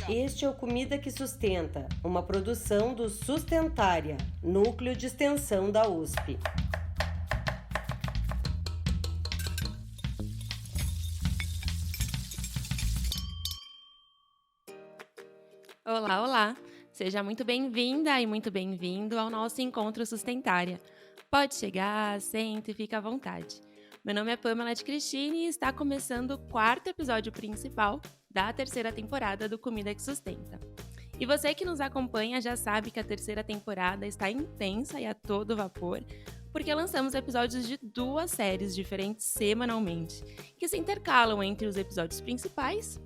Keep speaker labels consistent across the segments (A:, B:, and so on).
A: Este é o Comida que Sustenta, uma produção do Sustentária, núcleo de extensão da USP.
B: Olá, olá! Seja muito bem-vinda e muito bem-vindo ao nosso Encontro Sustentária. Pode chegar, sente e fica à vontade. Meu nome é Pamela de Cristine e está começando o quarto episódio principal da terceira temporada do Comida que Sustenta. E você que nos acompanha já sabe que a terceira temporada está intensa e a todo vapor, porque lançamos episódios de 2 séries diferentes semanalmente, que se intercalam entre os episódios principais.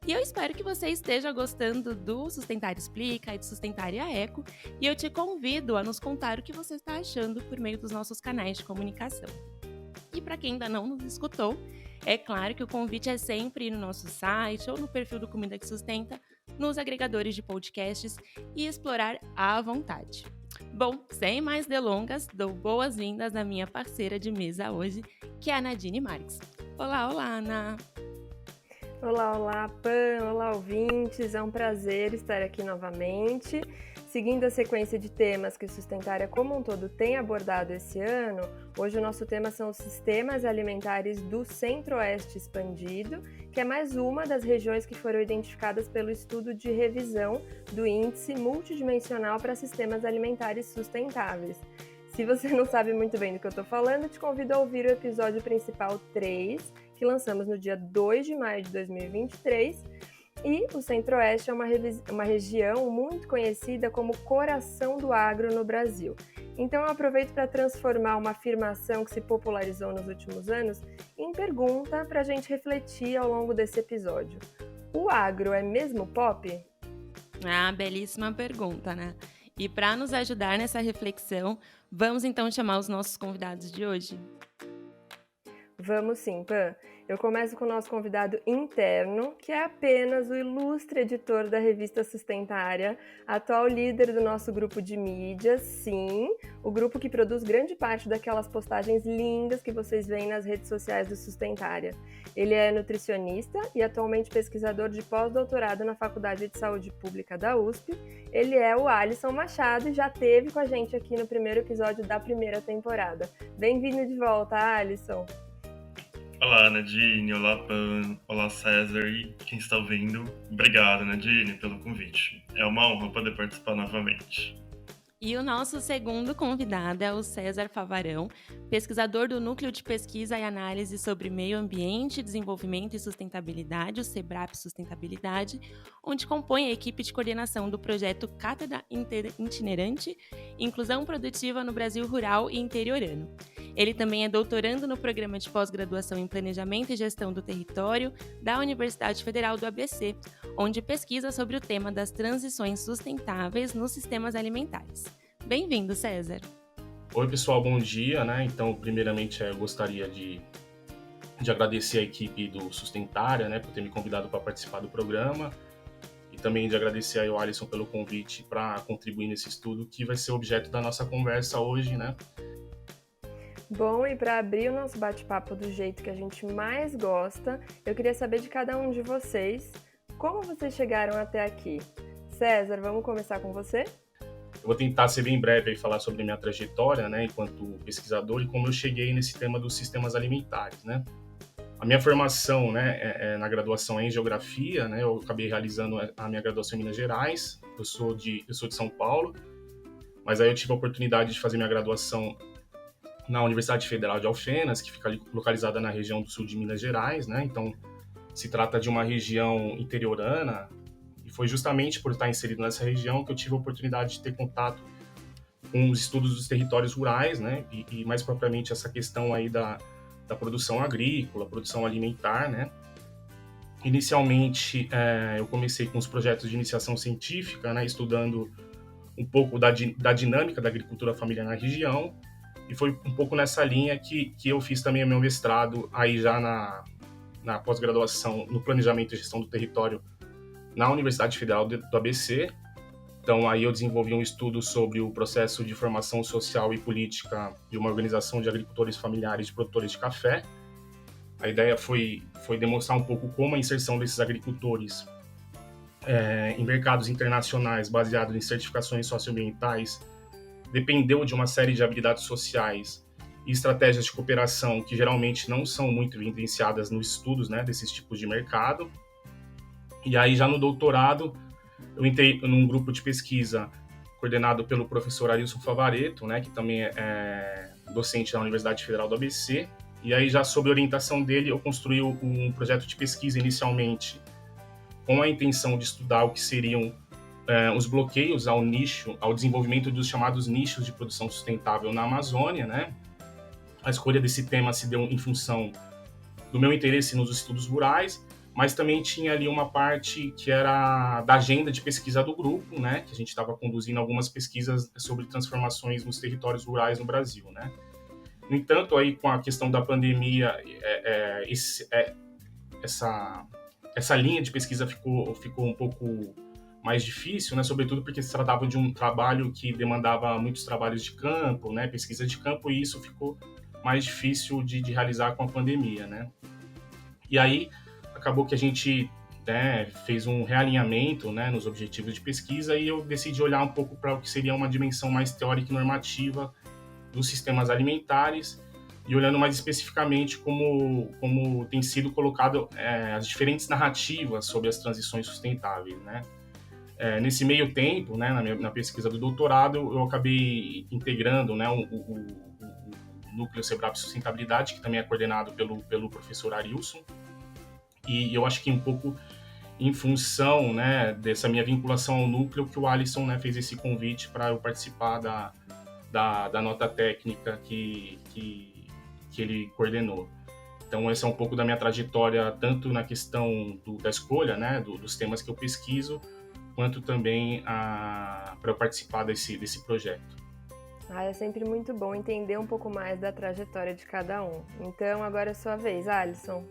B: E eu espero que você esteja gostando do Sustentária Explica e do Sustentária Eco, e eu te convido a nos contar o que você está achando por meio dos nossos canais de comunicação. E para quem ainda não nos escutou, é claro que o convite é sempre ir no nosso site ou no perfil do Comida que Sustenta, nos agregadores de podcasts e explorar à vontade. Bom, sem mais delongas, dou boas-vindas à minha parceira de mesa hoje, que é a Nadine Marques. Olá, olá, Ana!
C: Olá, olá, Pam, olá, ouvintes, é um prazer estar aqui novamente. Seguindo a sequência de temas que o Sustentária como um todo tem abordado esse ano, hoje o nosso tema são os sistemas alimentares do Centro-Oeste expandido, que é mais uma das regiões que foram identificadas pelo estudo de revisão do Índice Multidimensional para Sistemas Alimentares Sustentáveis. Se você não sabe muito bem do que eu estou falando, te convido a ouvir o episódio principal 3, que lançamos no dia 2 de maio de 2023, e o Centro-Oeste é uma região muito conhecida como coração do agro no Brasil. Então eu aproveito para transformar uma afirmação que se popularizou nos últimos anos em pergunta para a gente refletir ao longo desse episódio. O agro é mesmo pop?
B: Ah, belíssima pergunta, né? E para nos ajudar nessa reflexão, vamos então chamar os nossos convidados de hoje?
C: Vamos sim, Pam. Eu começo com o nosso convidado interno, que é apenas o ilustre editor da revista Sustentária, atual líder do nosso grupo de mídias, sim, o grupo que produz grande parte daquelas postagens lindas que vocês veem nas redes sociais do Sustentária. Ele é nutricionista e atualmente pesquisador de pós-doutorado na Faculdade de Saúde Pública da USP. Ele é o Alisson Machado e já esteve com a gente aqui no primeiro episódio da primeira temporada. Bem-vindo de volta, Alisson!
D: Olá, Nadine, olá, Pan, olá, César e quem está ouvindo. Obrigado, Nadine, pelo convite. É uma honra poder participar novamente.
B: E o nosso segundo convidado é o César Favarão, pesquisador do Núcleo de Pesquisa e Análise sobre Meio Ambiente, Desenvolvimento e Sustentabilidade, o SEBRAP Sustentabilidade, onde compõe a equipe de coordenação do projeto Cátedra Itinerante, Inclusão Produtiva no Brasil Rural e Interiorano. Ele também é doutorando no Programa de Pós-Graduação em Planejamento e Gestão do Território da Universidade Federal do ABC, onde pesquisa sobre o tema das transições sustentáveis nos sistemas alimentares. Bem-vindo, César!
E: Oi, pessoal, bom dia, né? Então, primeiramente, eu gostaria de agradecer a equipe do Sustentária, né, por ter me convidado para participar do programa, e também de agradecer ao Alisson pelo convite para contribuir nesse estudo, que vai ser objeto da nossa conversa hoje, né?
C: Bom, e para abrir o nosso bate-papo do jeito que a gente mais gosta, eu queria saber de cada um de vocês, como vocês chegaram até aqui? César, vamos começar com você?
E: Eu vou tentar ser bem breve e falar sobre a minha trajetória, né, enquanto pesquisador e como eu cheguei nesse tema dos sistemas alimentares, né. A minha formação, né, na graduação é em Geografia, né, eu acabei realizando a minha graduação em Minas Gerais, eu sou de São Paulo, mas aí eu tive a oportunidade de fazer minha graduação na Universidade Federal de Alfenas, que fica localizada na região do sul de Minas Gerais, né, então se trata de uma região interiorana, e foi justamente por estar inserido nessa região que eu tive a oportunidade de ter contato com os estudos dos territórios rurais, né, e mais propriamente essa questão aí da produção agrícola, produção alimentar, né. Inicialmente, eu comecei com os projetos de iniciação científica, né, estudando um pouco da dinâmica da agricultura familiar na região, e foi um pouco nessa linha que eu fiz também o meu mestrado aí já na pós-graduação no Planejamento e Gestão do Território na Universidade Federal do ABC. Então, aí eu desenvolvi um estudo sobre o processo de formação social e política de uma organização de agricultores familiares e produtores de café. A ideia foi demonstrar um pouco como a inserção desses agricultores em mercados internacionais baseados em certificações socioambientais dependeu de uma série de habilidades sociais e estratégias de cooperação que geralmente não são muito evidenciadas nos estudos, né, desses tipos de mercado. E aí, já no doutorado, eu entrei num grupo de pesquisa coordenado pelo professor Arilson Favaretto, né, que também é docente da Universidade Federal do ABC. E aí, já sob orientação dele, eu construí um projeto de pesquisa inicialmente com a intenção de estudar o que seriam os bloqueios ao desenvolvimento dos chamados nichos de produção sustentável na Amazônia, né? A escolha desse tema se deu em função do meu interesse nos estudos rurais, mas também tinha ali uma parte que era da agenda de pesquisa do grupo, né? Que a gente estava conduzindo algumas pesquisas sobre transformações nos territórios rurais no Brasil, né? No entanto, aí com a questão da pandemia, essa linha de pesquisa ficou um pouco mais difícil, né? Sobretudo porque se tratava de um trabalho que demandava muitos trabalhos de campo, né? Pesquisa de campo, e isso ficou mais difícil de realizar com a pandemia, né? E aí acabou que a gente, né, fez um realinhamento, né, nos objetivos de pesquisa, e eu decidi olhar um pouco para o que seria uma dimensão mais teórica e normativa dos sistemas alimentares, e olhando mais especificamente como tem sido colocado as diferentes narrativas sobre as transições sustentáveis, né? Nesse meio tempo, né, na pesquisa do doutorado, eu acabei integrando, né, o Núcleo Sebrap Sustentabilidade, que também é coordenado pelo professor Arilson, e eu acho que um pouco em função, né, dessa minha vinculação ao núcleo, que o Alisson, né, fez esse convite para eu participar da nota técnica que ele coordenou. Então, essa é um pouco da minha trajetória, tanto na questão da escolha, né, dos temas que eu pesquiso, quanto também para eu participar desse projeto.
C: É sempre muito bom entender um pouco mais da trajetória de cada um. Então, agora é sua vez, Alisson.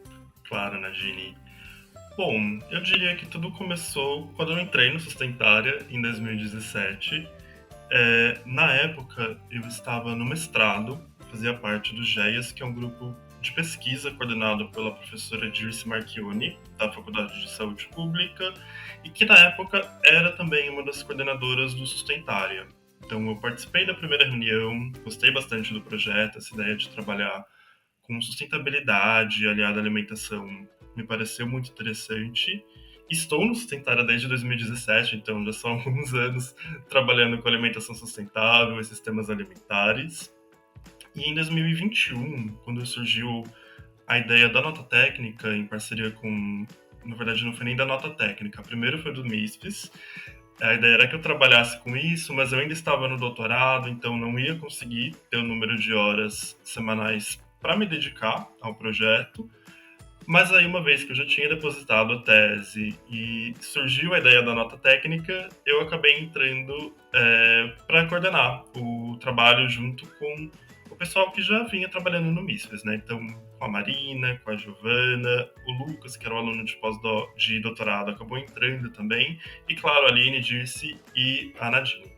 D: Claro, Nadine. Bom, eu diria que tudo começou quando eu entrei no Sustentária, em 2017. Na época, eu estava no mestrado, fazia parte do GEAS, que é um grupo de pesquisa coordenado pela professora Dirce Marchione, da Faculdade de Saúde Pública, e que na época era também uma das coordenadoras do Sustentária. Então eu participei da primeira reunião, gostei bastante do projeto, essa ideia de trabalhar com sustentabilidade aliada à alimentação me pareceu muito interessante. Estou no Sustentária desde 2017, então já são alguns anos trabalhando com alimentação sustentável e sistemas alimentares. E em 2021, quando surgiu a ideia da nota técnica, em parceria com... Na verdade, não foi nem da nota técnica, a primeira foi do MISPES. A ideia era que eu trabalhasse com isso, mas eu ainda estava no doutorado, então não ia conseguir ter o número de horas semanais para me dedicar ao projeto. Mas aí, uma vez que eu já tinha depositado a tese e surgiu a ideia da nota técnica, eu acabei entrando para coordenar o trabalho junto com o pessoal que já vinha trabalhando no MISPES, né? Então, com a Marina, com a Giovana, o Lucas, que era o aluno de doutorado, acabou entrando também, e claro, a Aline, Dirce e a Nadine.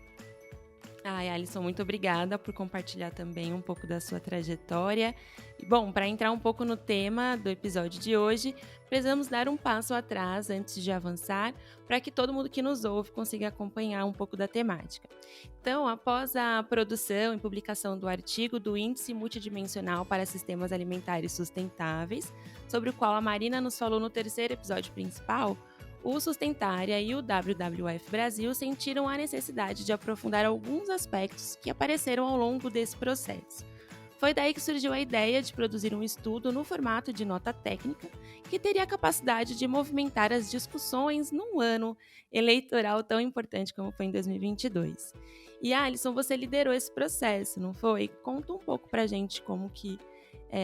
B: Ai, Alisson, muito obrigada por compartilhar também um pouco da sua trajetória. E, bom, para entrar um pouco no tema do episódio de hoje, precisamos dar um passo atrás antes de avançar, para que todo mundo que nos ouve consiga acompanhar um pouco da temática. Então, após a produção e publicação do artigo do Índice Multidimensional para Sistemas Alimentares Sustentáveis, sobre o qual a Marina nos falou no terceiro episódio principal, o Sustentária e o WWF Brasil sentiram a necessidade de aprofundar alguns aspectos que apareceram ao longo desse processo. Foi daí que surgiu a ideia de produzir um estudo no formato de nota técnica, que teria a capacidade de movimentar as discussões num ano eleitoral tão importante como foi em 2022. E Alisson, você liderou esse processo, não foi? Conta um pouco pra gente como que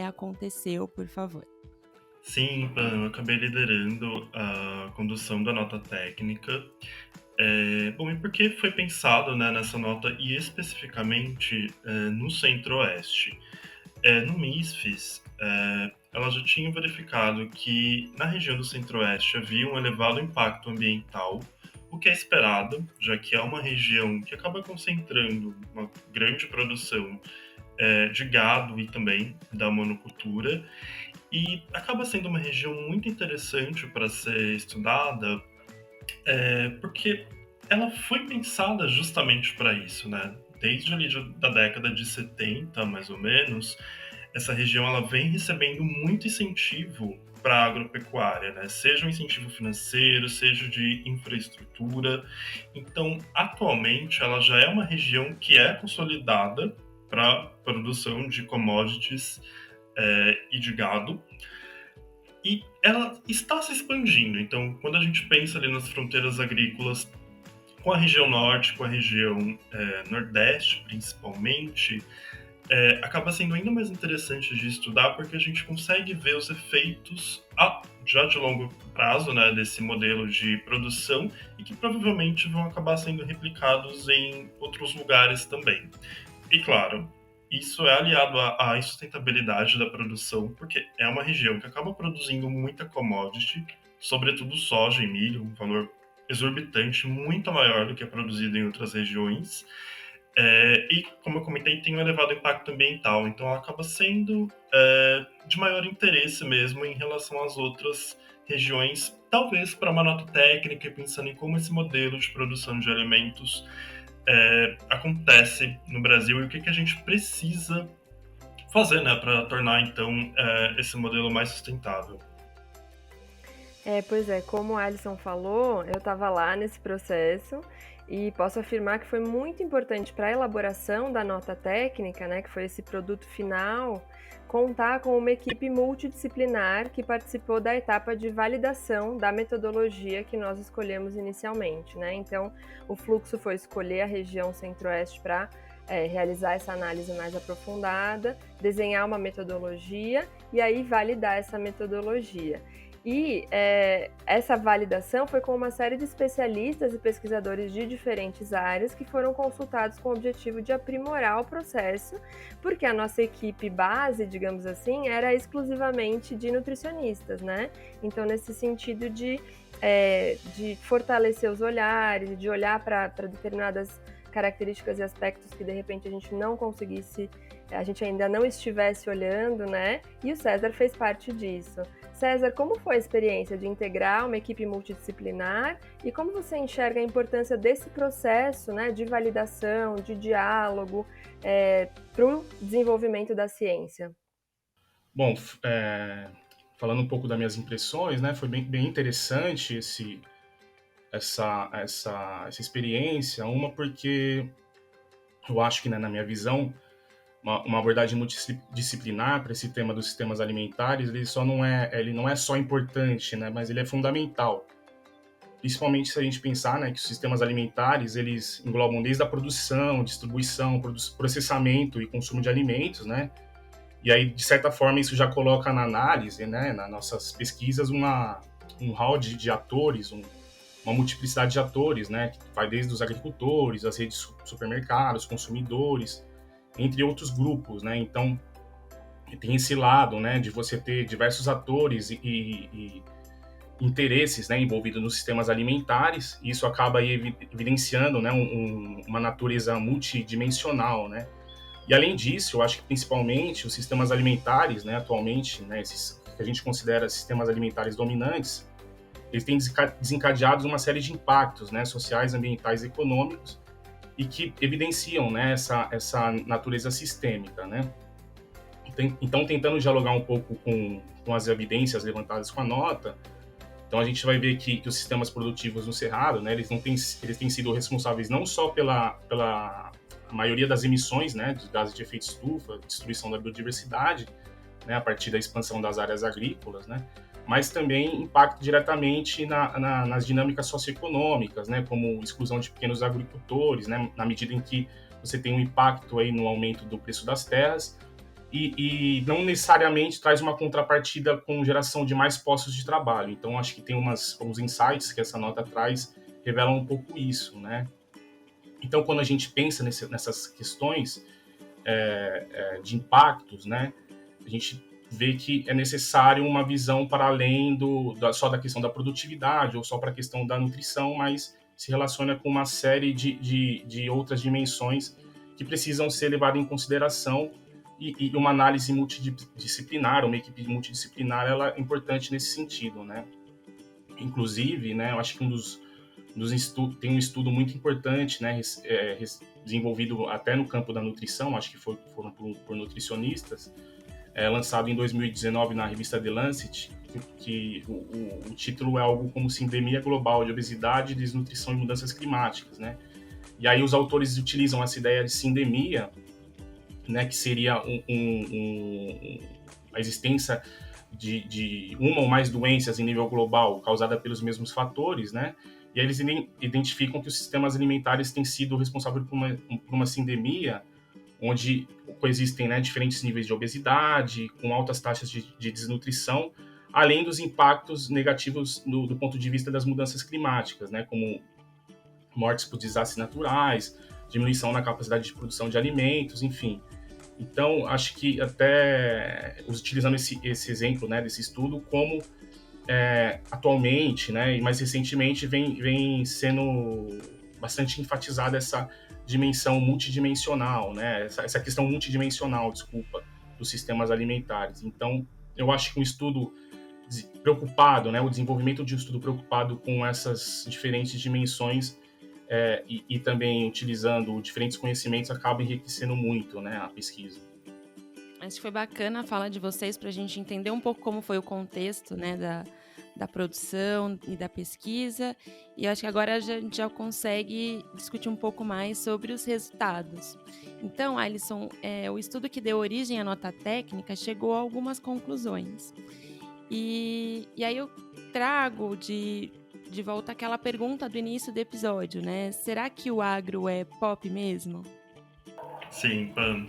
B: aconteceu, por favor.
D: Sim, eu acabei liderando a condução da nota técnica. Bom, e porque foi pensado, né, nessa nota e especificamente no Centro-Oeste. No MISFES, ela já tinha verificado que na região do Centro-Oeste havia um elevado impacto ambiental, o que é esperado, já que é uma região que acaba concentrando uma grande produção de gado e também da monocultura. E acaba sendo uma região muito interessante para ser estudada, porque ela foi pensada justamente para isso, né? Desde ali da década de 70, mais ou menos, essa região ela vem recebendo muito incentivo para a agropecuária, né? Seja um incentivo financeiro, seja de infraestrutura. Então, atualmente, ela já é uma região que é consolidada para produção de commodities e de gado, e ela está se expandindo. Então, quando a gente pensa ali nas fronteiras agrícolas com a região norte, com a região nordeste, principalmente, acaba sendo ainda mais interessante de estudar porque a gente consegue ver os efeitos já de longo prazo, né, desse modelo de produção e que provavelmente vão acabar sendo replicados em outros lugares também. E claro, isso é aliado à insustentabilidade da produção, porque é uma região que acaba produzindo muita commodity, sobretudo soja e milho, um valor exorbitante, muito maior do que é produzido em outras regiões. E, como eu comentei, tem um elevado impacto ambiental, então ela acaba sendo de maior interesse mesmo em relação às outras regiões, talvez para uma nota técnica e pensando em como esse modelo de produção de alimentos acontece no Brasil e o que a gente precisa fazer, né, para tornar então esse modelo mais sustentável.
C: Pois é, como o Alisson falou, eu estava lá nesse processo e posso afirmar que foi muito importante para a elaboração da nota técnica, né, que foi esse produto final, contar com uma equipe multidisciplinar que participou da etapa de validação da metodologia que nós escolhemos inicialmente, né? Então, o fluxo foi escolher a região centro-oeste para realizar essa análise mais aprofundada, desenhar uma metodologia e aí validar essa metodologia. E essa validação foi com uma série de especialistas e pesquisadores de diferentes áreas que foram consultados com o objetivo de aprimorar o processo, porque a nossa equipe base, digamos assim, era exclusivamente de nutricionistas, né? Então, nesse sentido de fortalecer os olhares, de olhar para determinadas características e aspectos que de repente a gente ainda não estivesse olhando, né? E o César fez parte disso. César, como foi a experiência de integrar uma equipe multidisciplinar e como você enxerga a importância desse processo, né, de validação, de diálogo para o desenvolvimento da ciência?
E: Bom, falando um pouco das minhas impressões, né, foi bem interessante essa experiência, porque eu acho que, né, na minha visão, uma abordagem multidisciplinar para esse tema dos sistemas alimentares, ele não é só importante, né, mas ele é fundamental. Principalmente se a gente pensar, né, que os sistemas alimentares, eles englobam desde a produção, distribuição, processamento e consumo de alimentos, né? E aí, de certa forma, isso já coloca na análise, né, nas nossas pesquisas, um hall de atores, uma multiplicidade de atores, né, que vai desde os agricultores, as redes de supermercados, consumidores, entre outros grupos, né? Então, tem esse lado, né, de você ter diversos atores e interesses, né, envolvidos nos sistemas alimentares, e isso acaba aí evidenciando, né, uma natureza multidimensional, né? E além disso, eu acho que principalmente os sistemas alimentares, né, atualmente, né, esses que a gente considera sistemas alimentares dominantes, eles têm desencadeado uma série de impactos, né, sociais, ambientais e econômicos, e que evidenciam, né, essa natureza sistêmica, né? Então, tentando dialogar um pouco com as evidências levantadas com a nota, então a gente vai ver que os sistemas produtivos no Cerrado, né, eles têm sido responsáveis não só pela maioria das emissões, né, de gases de efeito estufa, destruição da biodiversidade, né, a partir da expansão das áreas agrícolas, né, mas também impacta diretamente nas dinâmicas socioeconômicas, né, como exclusão de pequenos agricultores, né, na medida em que você tem um impacto aí no aumento do preço das terras e não necessariamente traz uma contrapartida com geração de mais postos de trabalho. Então, acho que tem uns insights que essa nota traz, revelam um pouco isso, né. Então, quando a gente pensa nessas questões de impactos, né, a gente vê que é necessário uma visão para além só da questão da produtividade ou só para a questão da nutrição, mas se relaciona com uma série de outras dimensões que precisam ser levadas em consideração e uma análise multidisciplinar, uma equipe multidisciplinar, ela é importante nesse sentido, né? Inclusive, né, eu acho que tem um estudo muito importante, né, desenvolvido até no campo da nutrição, acho que foram por nutricionistas, lançado em 2019 na revista The Lancet, que o título é algo como Sindemia Global de Obesidade, Desnutrição e Mudanças Climáticas, né? E aí os autores utilizam essa ideia de sindemia, né, que seria a existência de uma ou mais doenças em nível global causada pelos mesmos fatores, né? E aí eles identificam que os sistemas alimentares têm sido responsáveis por uma sindemia, onde coexistem, né, diferentes níveis de obesidade, com altas taxas de desnutrição, além dos impactos negativos do ponto de vista das mudanças climáticas, né, como mortes por desastres naturais, diminuição na capacidade de produção de alimentos, enfim. Então, acho que até utilizando esse exemplo, né, desse estudo, como atualmente, né, e mais recentemente, vem sendo bastante enfatizada essa dimensão multidimensional, né, essa questão multidimensional, desculpa, dos sistemas alimentares. Então, eu acho que um estudo preocupado, né, o desenvolvimento de um estudo preocupado com essas diferentes dimensões e também utilizando diferentes conhecimentos acaba enriquecendo muito, né, a pesquisa.
B: Acho que foi bacana a fala de vocês para a gente entender um pouco como foi o contexto, né, da produção e da pesquisa. E eu acho que agora a gente já consegue discutir um pouco mais sobre os resultados. Então, Alisson, o estudo que deu origem à nota técnica chegou a algumas conclusões. E aí eu trago de volta aquela pergunta do início do episódio, né? Será que o agro é pop mesmo?
D: Sim, Pan.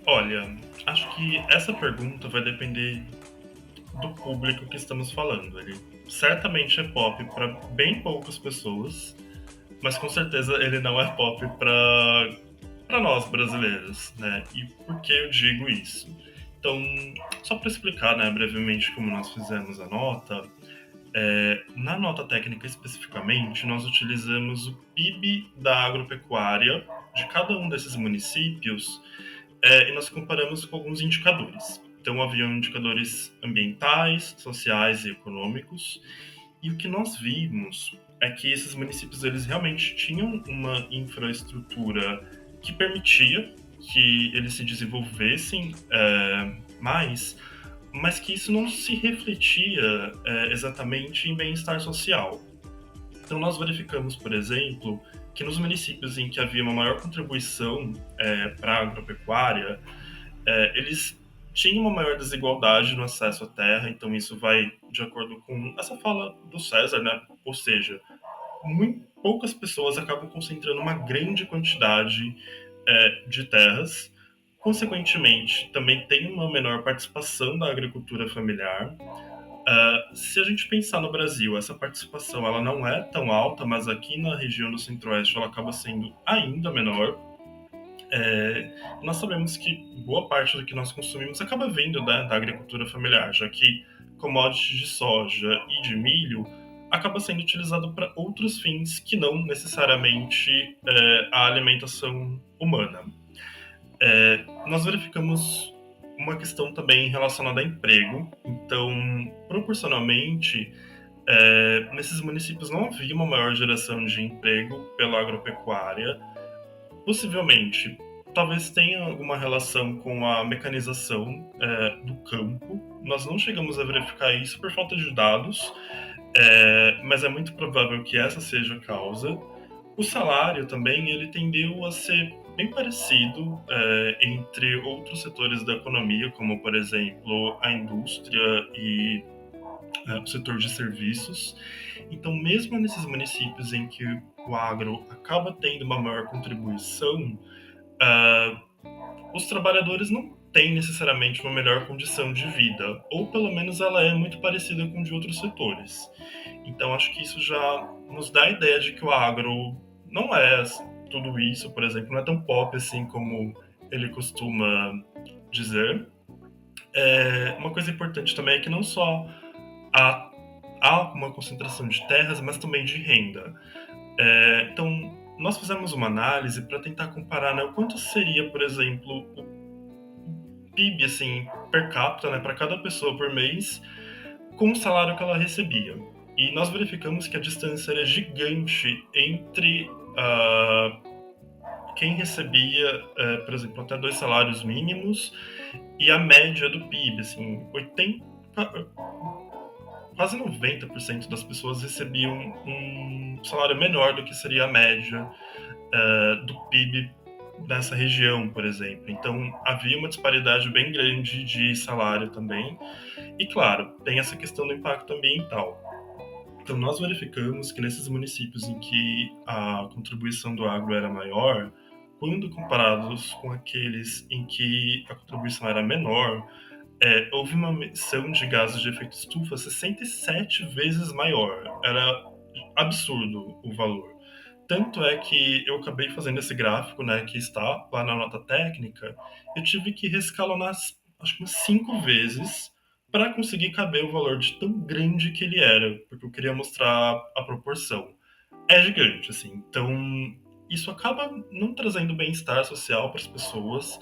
D: Olha, acho que essa pergunta vai depender do público que estamos falando. Ele certamente é pop para bem poucas pessoas, mas com certeza ele não é pop para nós brasileiros, né? E por que eu digo isso? Então, só para explicar, né, brevemente como nós fizemos a nota, na nota técnica especificamente, nós utilizamos o PIB da agropecuária de cada um desses municípios e nós comparamos com alguns indicadores. Então, haviam indicadores ambientais, sociais e econômicos, e o que nós vimos é que esses municípios eles realmente tinham uma infraestrutura que permitia que eles se desenvolvessem mais, mas que isso não se refletia exatamente em bem-estar social. Então, nós verificamos, por exemplo, que nos municípios em que havia uma maior contribuição para a agropecuária, eles tinham uma maior desigualdade no acesso à terra, então isso vai de acordo com essa fala do César, né? Ou seja, muito poucas pessoas acabam concentrando uma grande quantidade de terras. Consequentemente, também tem uma menor participação da agricultura familiar. Se a gente pensar no Brasil, essa participação ela não é tão alta, mas aqui na região do Centro-Oeste ela acaba sendo ainda menor. Nós sabemos que boa parte do que nós consumimos acaba vindo da agricultura familiar, já que commodities de soja e de milho acaba sendo utilizado para outros fins que não necessariamente a alimentação humana. Nós verificamos uma questão também relacionada a emprego. Então, proporcionalmente, nesses municípios não havia uma maior geração de emprego pela agropecuária. Possivelmente, talvez tenha alguma relação com a mecanização do campo. Nós não chegamos a verificar isso por falta de dados, mas é muito provável que essa seja a causa. O salário também ele tendeu a ser bem parecido entre outros setores da economia, como, por exemplo, a indústria e o setor de serviços. Então, mesmo nesses municípios em que o agro acaba tendo uma maior contribuição, os trabalhadores não têm necessariamente uma melhor condição de vida, ou pelo menos ela é muito parecida com de outros setores. Então, acho que isso já nos dá a ideia de que o agro não é tudo isso, por exemplo, não é tão pop assim como ele costuma dizer. Uma coisa importante também é que não só há uma concentração de terras, mas também de renda. Então, nós fizemos uma análise para tentar comparar, né, o quanto seria, por exemplo, PIB, assim, per capita, né, para cada pessoa por mês, com o salário que ela recebia. E nós verificamos que a distância era gigante entre quem recebia, por exemplo, até 2 salários mínimos e a média do PIB, assim, quase 90% das pessoas recebiam um salário menor do que seria a média do PIB nessa região, por exemplo. Então, havia uma disparidade bem grande de salário também. E, claro, tem essa questão do impacto ambiental. Então, nós verificamos que nesses municípios em que a contribuição do agro era maior, quando comparados com aqueles em que a contribuição era menor, houve uma emissão de gases de efeito estufa 67 vezes maior. Era absurdo o valor. Tanto é que eu acabei fazendo esse gráfico, né, que está lá na nota técnica, eu tive que rescalonar, acho que umas 5 vezes para conseguir caber o valor de tão grande que ele era, porque eu queria mostrar a proporção. É gigante, assim. Então, isso acaba não trazendo bem-estar social para as pessoas,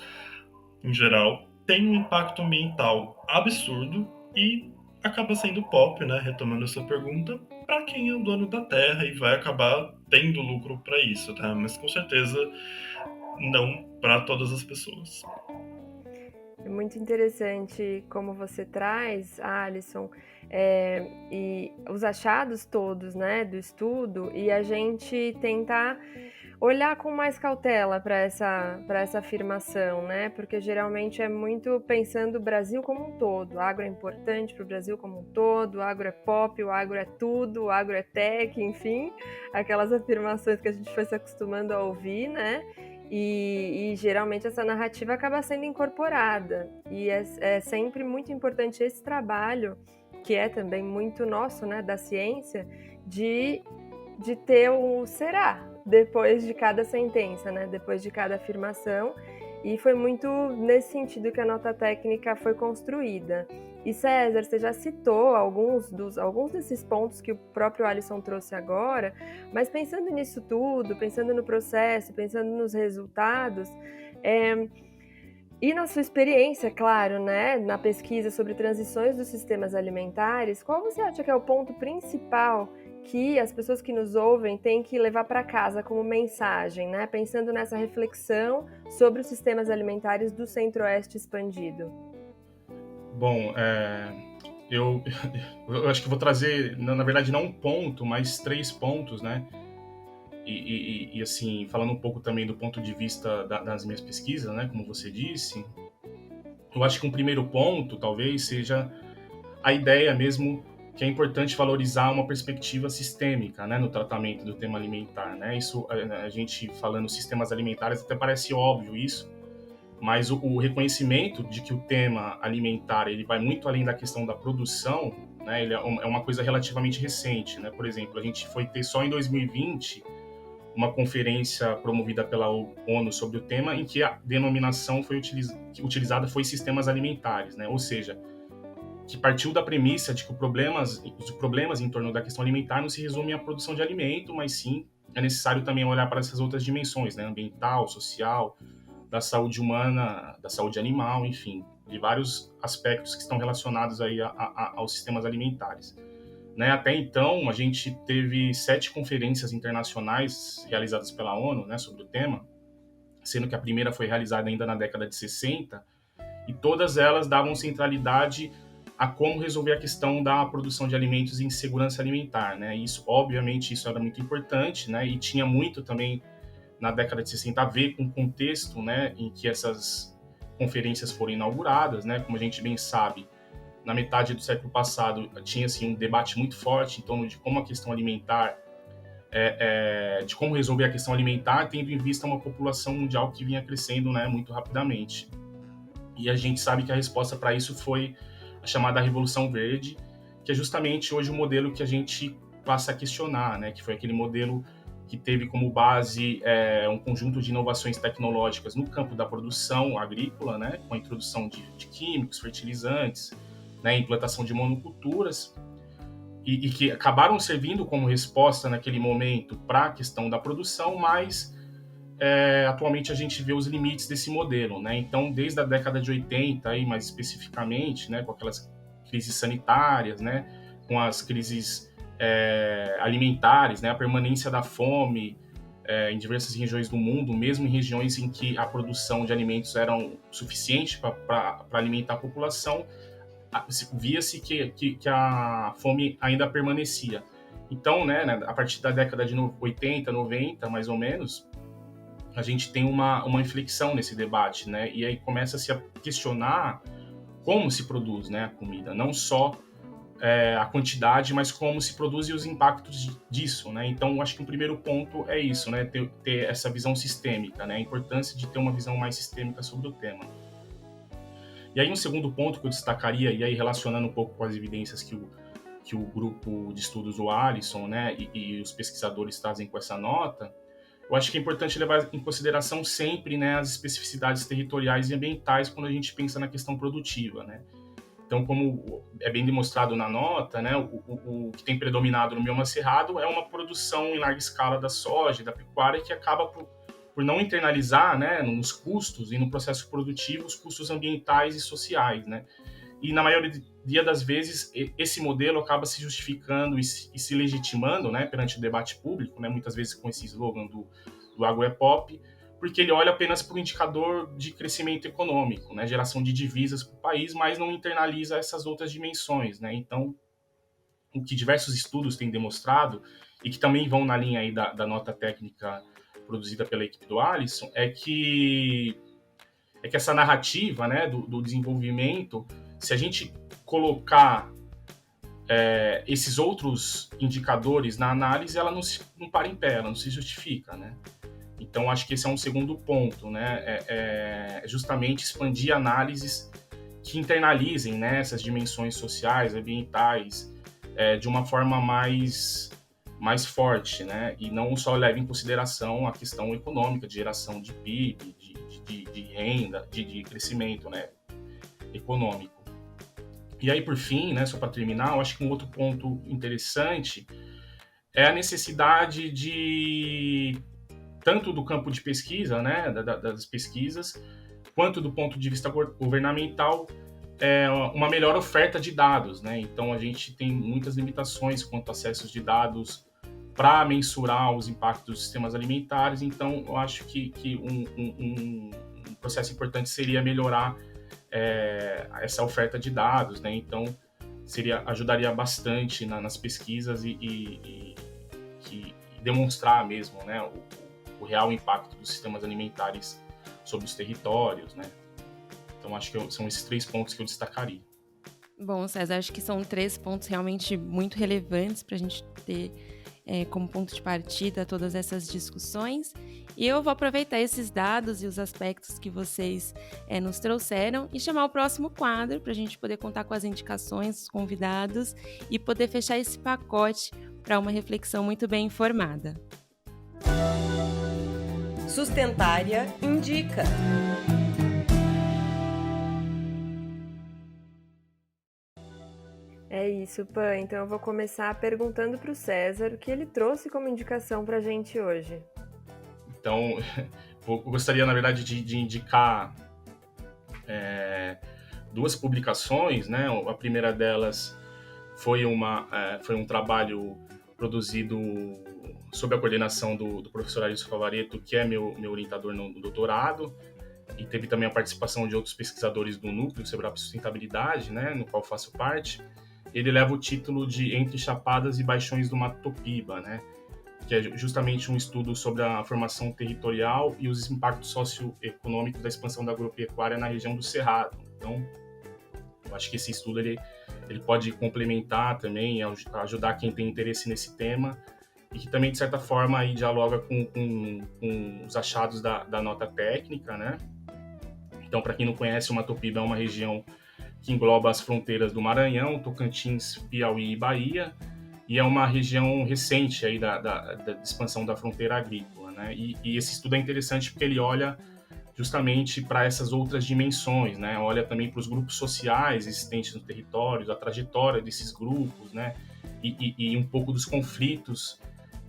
D: em geral, tem um impacto ambiental absurdo e acaba sendo pop, né, retomando a sua pergunta, para quem é o dono da terra e vai acabar tendo lucro para isso, tá? Mas com certeza não para todas as pessoas.
C: É muito interessante como você traz, Alisson, e os achados todos, né, do estudo, e a gente tentar olhar com mais cautela para essa afirmação, né? Porque geralmente é muito pensando o Brasil como um todo. O agro é importante para o Brasil como um todo, o agro é pop, o agro é tudo, o agro é tech, enfim, aquelas afirmações que a gente foi se acostumando a ouvir, né? E geralmente essa narrativa acaba sendo incorporada. E é sempre muito importante esse trabalho, que é também muito nosso, né, da ciência, de ter o será depois de cada sentença, né, depois de cada afirmação. E foi muito nesse sentido que a nota técnica foi construída. E César, você já citou alguns desses pontos que o próprio Alisson trouxe agora, mas pensando nisso tudo, pensando no processo, pensando nos resultados, e na sua experiência, claro, né, na pesquisa sobre transições dos sistemas alimentares, qual você acha que é o ponto principal que as pessoas que nos ouvem têm que levar para casa como mensagem, né? Pensando nessa reflexão sobre os sistemas alimentares do Centro-Oeste expandido?
E: Bom, eu acho que vou trazer, na verdade, não um ponto, mas 3 pontos, né? E assim, falando um pouco também do ponto de vista das minhas pesquisas, né? Como você disse, eu acho que um primeiro ponto, talvez, seja a ideia mesmo que é importante valorizar uma perspectiva sistêmica, né, no tratamento do tema alimentar, né? Isso, a gente falando sistemas alimentares, até parece óbvio isso, mas o reconhecimento de que o tema alimentar ele vai muito além da questão da produção, né? Ele é uma coisa relativamente recente, né? Por exemplo, a gente foi ter só em 2020 uma conferência promovida pela ONU sobre o tema em que a denominação foi utilizada foi sistemas alimentares, né? Ou seja, que partiu da premissa de que os problemas em torno da questão alimentar não se resumem à produção de alimento, mas sim é necessário também olhar para essas outras dimensões, né? Ambiental, social, da saúde humana, da saúde animal, enfim, de vários aspectos que estão relacionados aí aos sistemas alimentares. Né? Até então, a gente teve 7 conferências internacionais realizadas pela ONU, né, sobre o tema, sendo que a primeira foi realizada ainda na década de 60, e todas elas davam centralidade a como resolver a questão da produção de alimentos em segurança alimentar, né? Isso, obviamente, isso era muito importante, né? E tinha muito também na década de 60 a ver com o contexto, né, em que essas conferências foram inauguradas, né? Como a gente bem sabe, na metade do século passado tinha assim um debate muito forte em torno de como a questão alimentar, de como resolver a questão alimentar, tendo em vista uma população mundial que vinha crescendo, né, muito rapidamente. E a gente sabe que a resposta para isso foi a chamada Revolução Verde, que é justamente hoje o modelo que a gente passa a questionar, né? Que foi aquele modelo que teve como base um conjunto de inovações tecnológicas no campo da produção agrícola, né? Com a introdução de químicos, fertilizantes, né? Implantação de monoculturas, e que acabaram servindo como resposta naquele momento para a questão da produção, mas atualmente a gente vê os limites desse modelo, né? Então, desde a década de 80, aí, mais especificamente, né, com aquelas crises sanitárias, né, com as crises alimentares, né, a permanência da fome em diversas regiões do mundo, mesmo em regiões em que a produção de alimentos era suficiente para alimentar a população, via-se que a fome ainda permanecia. Então, né, a partir da década de 80, 90, mais ou menos, a gente tem uma inflexão nesse debate, né? E aí começa-se a questionar como se produz, né, a comida, não só a quantidade, mas como se produz e os impactos disso, né? Então, acho que o primeiro ponto é isso, né? Ter essa visão sistêmica, né? A importância de ter uma visão mais sistêmica sobre o tema. E aí, um segundo ponto que eu destacaria, e aí relacionando um pouco com as evidências que o grupo de estudos do Alisson, né, e os pesquisadores trazem com essa nota, eu acho que é importante levar em consideração sempre, né, as especificidades territoriais e ambientais quando a gente pensa na questão produtiva, né? Então, como é bem demonstrado na nota, né, o que tem predominado no bioma cerrado é uma produção em larga escala da soja e da pecuária que acaba por não internalizar, né, nos custos e no processo produtivo os custos ambientais e sociais, né? E na maioria das vezes esse modelo acaba se justificando e se legitimando, né, perante o debate público, né, muitas vezes com esse slogan do agro é pop, porque ele olha apenas para o indicador de crescimento econômico, né, geração de divisas para o país, mas não internaliza essas outras dimensões, né? Então, o que diversos estudos têm demonstrado, e que também vão na linha aí da nota técnica produzida pela equipe do Alisson, é que essa narrativa, né, do desenvolvimento, se a gente colocar esses outros indicadores na análise, ela não para em pé, ela não se justifica, né? Então, acho que esse é um segundo ponto, né? Justamente expandir análises que internalizem, né, essas dimensões sociais, ambientais, de uma forma mais forte, né? E não só leve em consideração a questão econômica, de geração de PIB, de renda, de crescimento, né, econômico. E aí, por fim, né, só para terminar, eu acho que um outro ponto interessante é a necessidade tanto do campo de pesquisa, né, das pesquisas, quanto do ponto de vista governamental, uma melhor oferta de dados, né? Então, a gente tem muitas limitações quanto a acessos de dados para mensurar os impactos dos sistemas alimentares. Então, eu acho que um processo importante seria melhorar essa oferta de dados, né? Então, ajudaria bastante nas pesquisas e demonstrar mesmo, né, o real impacto dos sistemas alimentares sobre os territórios, né? Então, acho que são esses 3 pontos que eu destacaria.
B: Bom, César, acho que são 3 pontos realmente muito relevantes para a gente ter como ponto de partida todas essas discussões. E eu vou aproveitar esses dados e os aspectos que vocês nos trouxeram e chamar o próximo quadro para a gente poder contar com as indicações dos convidados e poder fechar esse pacote para uma reflexão muito bem informada.
A: Sustentária indica.
C: É isso, Pan. Então eu vou começar perguntando para o César o que ele trouxe como indicação para a gente hoje.
E: Então, eu gostaria, na verdade, de indicar 2 publicações, né? A primeira delas foi um trabalho produzido sob a coordenação do professor Arilson Favaretto, que é meu orientador no doutorado, e teve também a participação de outros pesquisadores do Núcleo sobre a Sustentabilidade, né, no qual faço parte. Ele leva o título de Entre Chapadas e Baixões do Mato Piba, né, que é justamente um estudo sobre a formação territorial e os impactos socioeconômicos da expansão da agropecuária na região do Cerrado. Então, eu acho que esse estudo ele pode complementar também, ajudar quem tem interesse nesse tema, e que também, de certa forma, aí dialoga com os achados da nota técnica, né? Então, para quem não conhece, o Mato Piba é uma região que engloba as fronteiras do Maranhão, Tocantins, Piauí e Bahia, e é uma região recente aí da expansão da fronteira agrícola, né? E esse estudo é interessante porque ele olha justamente para essas outras dimensões, né? Olha também para os grupos sociais existentes no território, a trajetória desses grupos, né? E um pouco dos conflitos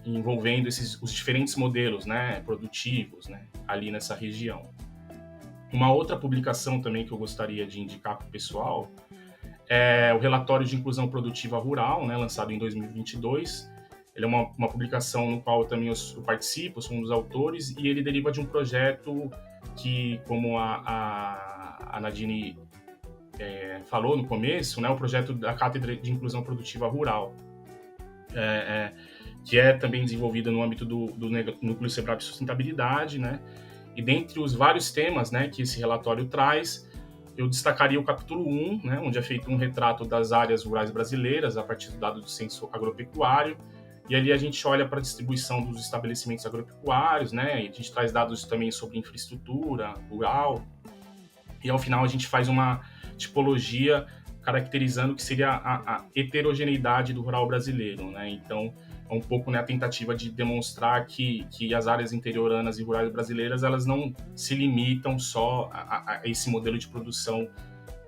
E: envolvendo os diferentes modelos, né, produtivos, né, ali nessa região. Uma outra publicação também que eu gostaria de indicar para o pessoal é o Relatório de Inclusão Produtiva Rural, né, lançado em 2022. Ele é uma publicação no qual eu também eu participo, sou um dos autores, e ele deriva de um projeto que, como a Nadine falou no começo, né, o projeto da Cátedra de Inclusão Produtiva Rural, que é também desenvolvido no âmbito do Núcleo Sebrap de Sustentabilidade, né, e dentre os vários temas, né, que esse relatório traz, eu destacaria o capítulo 1, né, onde é feito um retrato das áreas rurais brasileiras a partir do dado do censo agropecuário, e ali a gente olha para a distribuição dos estabelecimentos agropecuários, né, e a gente traz dados também sobre infraestrutura rural, e ao final a gente faz uma tipologia caracterizando o que seria a heterogeneidade do rural brasileiro, né, então é um pouco, né, a tentativa de demonstrar que as áreas interioranas e rurais brasileiras elas não se limitam só a esse modelo de produção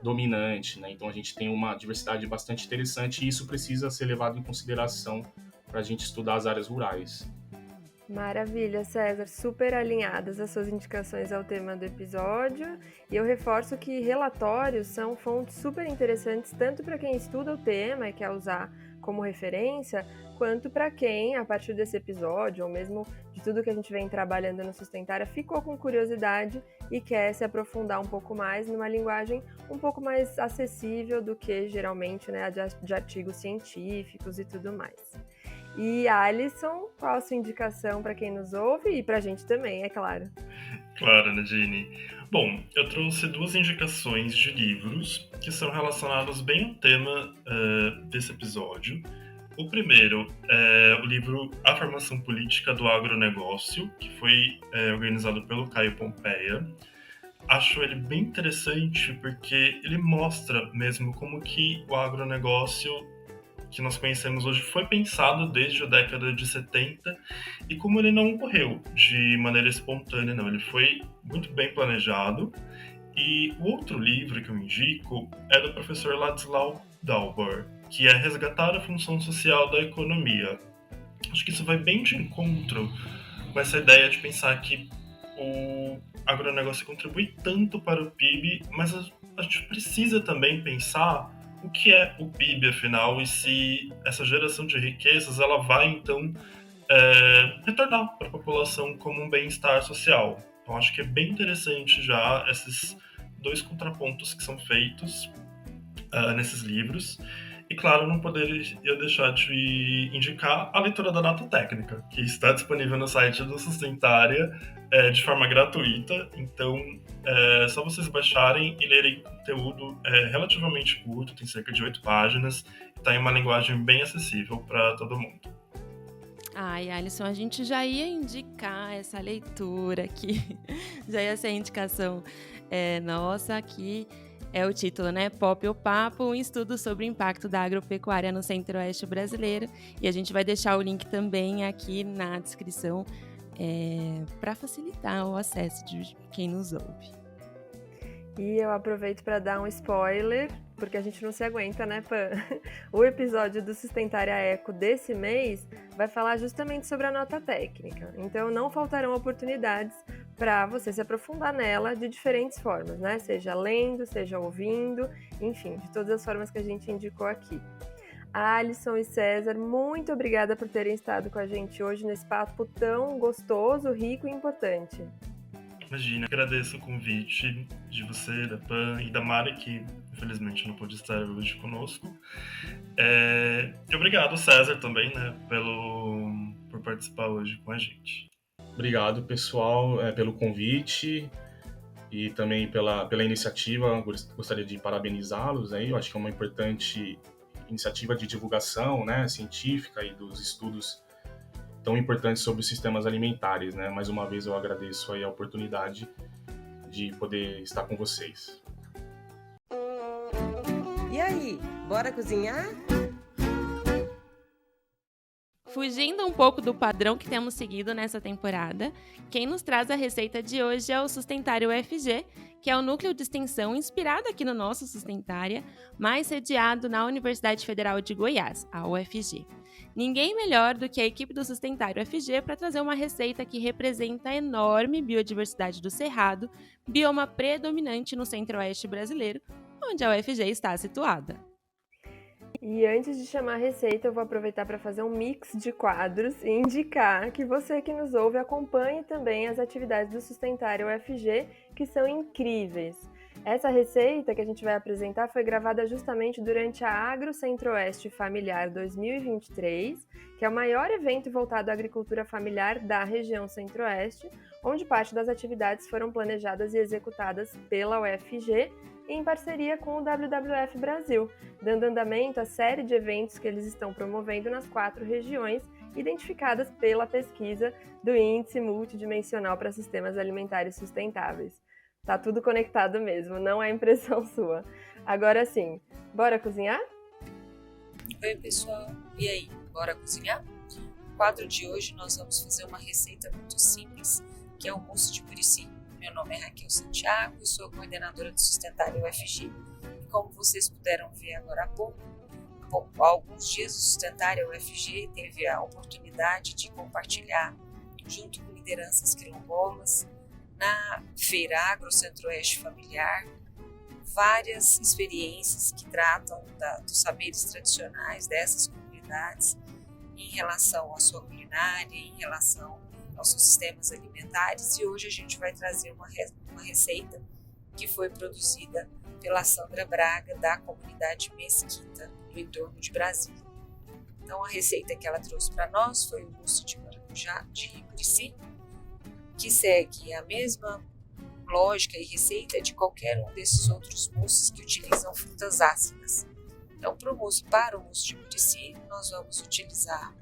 E: dominante, né, então a gente tem uma diversidade bastante interessante e isso precisa ser levado em consideração para a gente estudar as áreas rurais.
C: Maravilha, César, super alinhadas as suas indicações ao tema do episódio, e eu reforço que relatórios são fontes super interessantes tanto para quem estuda o tema e quer usar como referência, quanto para quem, a partir desse episódio, ou mesmo de tudo que a gente vem trabalhando no Sustentária, ficou com curiosidade e quer se aprofundar um pouco mais numa linguagem um pouco mais acessível do que geralmente, né, de artigos científicos e tudo mais. E Alisson, qual a sua indicação para quem nos ouve e para a gente também, é claro?
D: Claro, Nadine. Bom, eu trouxe 2 indicações de livros que são relacionados bem ao tema desse episódio. O primeiro é o livro A Formação Política do Agronegócio, que foi organizado pelo Caio Pompeia. Acho ele bem interessante porque ele mostra mesmo como que o agronegócio que nós conhecemos hoje foi pensado desde a década de 70 e como ele não ocorreu de maneira espontânea, não. Ele foi muito bem planejado. E o outro livro que eu indico é do professor Ladislau Dalbor, que é Resgatar a Função Social da Economia. Acho que isso vai bem de encontro com essa ideia de pensar que o agronegócio contribui tanto para o PIB, mas a gente precisa também pensar o que é o PIB, afinal, e se essa geração de riquezas ela vai, então, retornar para a população como um bem-estar social. Então, acho que é bem interessante já esses 2 contrapontos que são feitos nesses livros. E, claro, não poderia deixar de indicar a leitura da nota técnica, que está disponível no site do Sustentária de forma gratuita. Então, é só vocês baixarem e lerem conteúdo relativamente curto, tem cerca de 8 páginas, e está em uma linguagem bem acessível para todo mundo.
B: Ai, Alisson, a gente já ia indicar essa leitura aqui, já ia ser a indicação nossa aqui. É o título, né? Pop ou Papo, um estudo sobre o impacto da agropecuária no centro-oeste brasileiro. E a gente vai deixar o link também aqui na descrição para facilitar o acesso de quem nos ouve.
C: E eu aproveito para dar um spoiler, porque a gente não se aguenta, né, Pan? O episódio do Sustentária Eco desse mês vai falar justamente sobre a nota técnica. Então não faltarão oportunidades para você se aprofundar nela de diferentes formas, né? Seja lendo, seja ouvindo, enfim, de todas as formas que a gente indicou aqui. Alisson e César, muito obrigada por terem estado com a gente hoje nesse papo tão gostoso, rico e importante.
D: Imagina, agradeço o convite de você, da Pan e da Mari, que infelizmente não pôde estar hoje conosco. E obrigado, César, também, né, por participar hoje com a gente.
E: Obrigado, pessoal, pelo convite e também pela iniciativa. Gostaria de parabenizá-los aí. Eu acho que é uma importante iniciativa de divulgação, né, científica e dos estudos tão importantes sobre os sistemas alimentares, né? Mais uma vez eu agradeço aí a oportunidade de poder estar com vocês.
A: E aí, bora cozinhar?
B: Fugindo um pouco do padrão que temos seguido nessa temporada, quem nos traz a receita de hoje é o Sustentária UFG, que é o núcleo de extensão inspirado aqui no nosso Sustentária, mas sediado na Universidade Federal de Goiás, a UFG. Ninguém melhor do que a equipe do Sustentária UFG para trazer uma receita que representa a enorme biodiversidade do Cerrado, bioma predominante no centro-oeste brasileiro, onde a UFG está situada.
C: E antes de chamar a receita, eu vou aproveitar para fazer um mix de quadros e indicar que você que nos ouve acompanhe também as atividades do Sustentária UFG, que são incríveis. Essa receita que a gente vai apresentar foi gravada justamente durante a Agro Centro-Oeste Familiar 2023, que é o maior evento voltado à agricultura familiar da região Centro-Oeste, onde parte das atividades foram planejadas e executadas pela UFG, em parceria com o WWF Brasil, dando andamento à série de eventos que eles estão promovendo nas 4 regiões, identificadas pela pesquisa do Índice Multidimensional para Sistemas Alimentares Sustentáveis. Tá tudo conectado mesmo, não é impressão sua. Agora sim, bora cozinhar?
F: Oi pessoal, e aí, bora cozinhar? No quadro de hoje nós vamos fazer uma receita muito simples, que é o mousse de murici. Meu nome é Raquel Santiago e sou coordenadora do Sustentária UFG. E como vocês puderam ver agora há pouco, há alguns dias o Sustentária UFG teve a oportunidade de compartilhar, junto com lideranças quilombolas, na Feira Agro Centro-Oeste Familiar, várias experiências que tratam dos saberes tradicionais dessas comunidades em relação à sua culinária, em relação aos seus sistemas alimentares, e hoje a gente vai trazer uma receita que foi produzida pela Sandra Braga, da comunidade Mesquita, no entorno de Brasília. Então a receita que ela trouxe para nós foi o mousse de maracujá de murici, que segue a mesma lógica e receita de qualquer um desses outros mousses que utilizam frutas ácidas. Então para o mousse de murici, nós vamos utilizar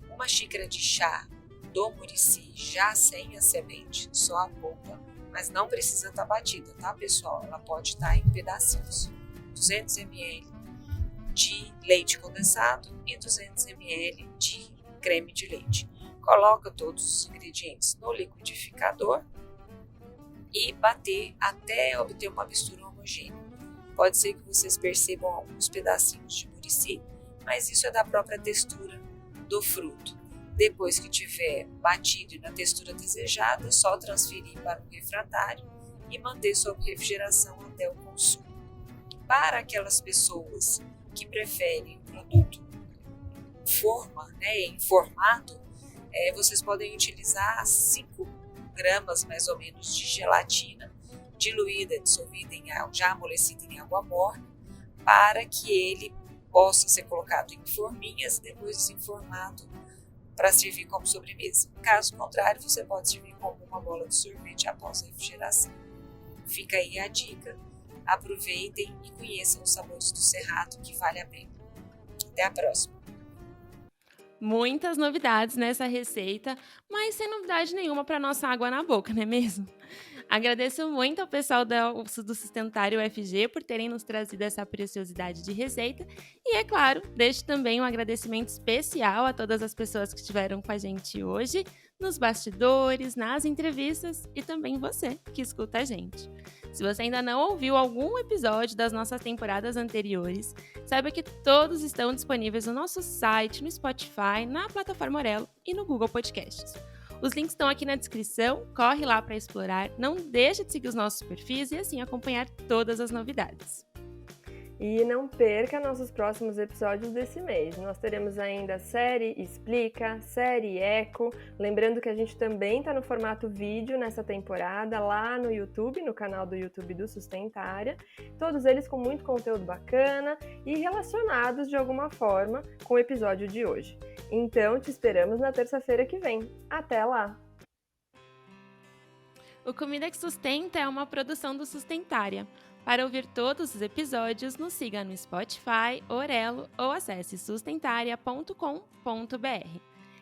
F: uma xícara de chá do murici já sem a semente, só a polpa, mas não precisa estar batida, tá pessoal? Ela pode estar em pedacinhos. 200 ml de leite condensado e 200 ml de creme de leite. Coloca todos os ingredientes no liquidificador e bater até obter uma mistura homogênea. Pode ser que vocês percebam alguns pedacinhos de murici, mas isso é da própria textura do fruto. Depois que tiver batido e na textura desejada, é só transferir para o refratário e manter sob refrigeração até o consumo. Para aquelas pessoas que preferem o produto em formato, vocês podem utilizar 5 gramas mais ou menos de gelatina diluída, dissolvida já amolecida em água morna, para que ele possa ser colocado em forminhas e depois desenformado para servir como sobremesa. Caso contrário, você pode servir como uma bola de sorvete após a refrigeração. Fica aí a dica, aproveitem e conheçam os sabores do Cerrado, que vale a pena. Até a próxima!
B: Muitas novidades nessa receita, mas sem novidade nenhuma para nossa água na boca, não é mesmo? Agradeço muito ao pessoal do Sustentária UFG por terem nos trazido essa preciosidade de receita e, é claro, deixo também um agradecimento especial a todas as pessoas que estiveram com a gente hoje, nos bastidores, nas entrevistas e também você que escuta a gente. Se você ainda não ouviu algum episódio das nossas temporadas anteriores, saiba que todos estão disponíveis no nosso site, no Spotify, na plataforma Orelo e no Google Podcasts. Os links estão aqui na descrição, corre lá para explorar, não deixe de seguir os nossos perfis e assim acompanhar todas as novidades.
C: E não perca nossos próximos episódios desse mês. Nós teremos ainda a série Explica, série Eco. Lembrando que a gente também está no formato vídeo nessa temporada, lá no YouTube, no canal do YouTube do Sustentária. Todos eles com muito conteúdo bacana e relacionados de alguma forma com o episódio de hoje. Então, te esperamos na terça-feira que vem. Até lá!
B: O Comida que Sustenta é uma produção do Sustentária. Para ouvir todos os episódios, nos siga no Spotify, Orelo ou acesse sustentaria.com.br.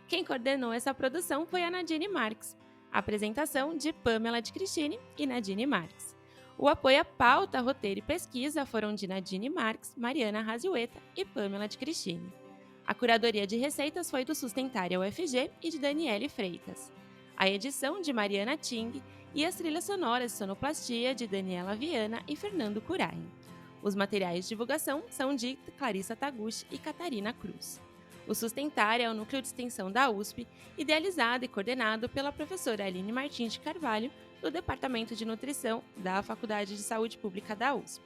B: Quem coordenou essa produção foi a Nadine Marques. A apresentação de Pamela de Cristine e Nadine Marques. O apoio à pauta, roteiro e pesquisa foram de Nadine Marques, Mariana Raziueta e Pamela de Cristine. A curadoria de receitas foi do Sustentária UFG e de Daniele Freitas. A edição de Mariana Ting e as trilhas sonoras de sonoplastia de Daniela Viana e Fernando Curain. Os materiais de divulgação são de Clarissa Taguchi e Catarina Cruz. O Sustentária é o núcleo de extensão da USP, idealizado e coordenado pela professora Aline Martins de Carvalho, do Departamento de Nutrição da Faculdade de Saúde Pública da USP.